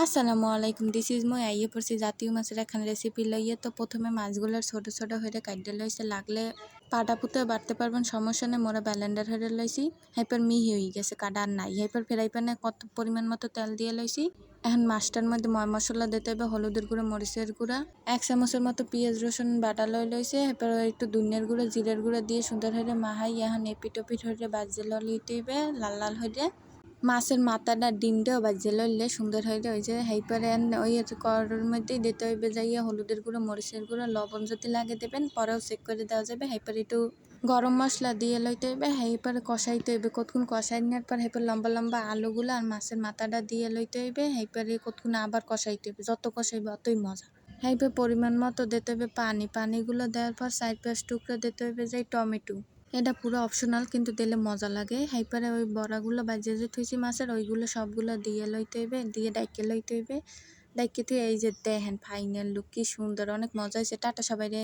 আসসালামু আলাইকুম, this is মই আইয়ে পড়ছি জাতীয় মাছের এখন রেসিপি লইয়ে। তো প্রথমে মাছগুলোর ছোট ছোট হয়ে কাটতে লইছে, লাগলে পাটা পুঁতেও বাড়তে পারবেন, সমস্যা নেই। মোরা ব্যালেন্ডার হয়ে লইছি, হাইপার মিহি হয়ে গেছে, কাটা আর নাই। হাইপার ফ্রাই প্যানে কত পরিমাণ মতো তেল দিয়ে লইছি। এখন মাছটার মধ্যে ময় মশলা দিতে হবে, হলুদের গুঁড়া, মরিচের গুঁড়া, 1 চামচের মতো পেঁয়াজ রসুন বাটা লইছে। এরপর একটু ধনিয়ার গুঁড়া, জিরের গুঁড়া দিয়ে সুন্দর হয়ে মাহাই এখন এপিট ওপিট হয়ে বাজে লইতে হবে লাল লাল হয়ে। মাছের মাথাটা ডিমটাও বাজিয়ে লইলে সুন্দর হয়ে ওই যে হাইপারে ওই কড়ার মধ্যেই দিতে হইবে যাইয়া হলুদের গুঁড়ো, মরিচের গুঁড়ো, লবণ যদি লাগে দেবেন, পরেও চেক করে দেওয়া যাবে। হাইপারে একটু গরম মশলা দিয়ে লইতে হইবে, হাইপারে কষাইতে হইবে। কতক্ষণ কষাই নেওয়ার পর হাইপার লম্বা লম্বা আলুগুলো আর মাছের মাথাটা দিয়ে লইতে হইবে। হাইপারে কতক্ষণ আবার কষাইতে হইবে, যত কষাইবে অতই মজা। হাইপার পরিমাণ মতো দিতে হইবে পানিগুলো দেওয়ার পর 4-5 টুকরো দিতে হইবে যাই টমেটো। এটা পুরো অপশনাল, কিন্তু দিলে মজা লাগে। হাইপারে ওই বড়াগুলো বাজিয়ে যে থুইছি মাছের, ওইগুলো সবগুলো দিয়ে লইতে হইবে, দিয়ে ডাইকে লইতে হইবে। ডাইকে তুই এই যে দেখেন ফাইনাল লুক কি সুন্দর, অনেক মজা হয়েছে। টাটা সবাই রে।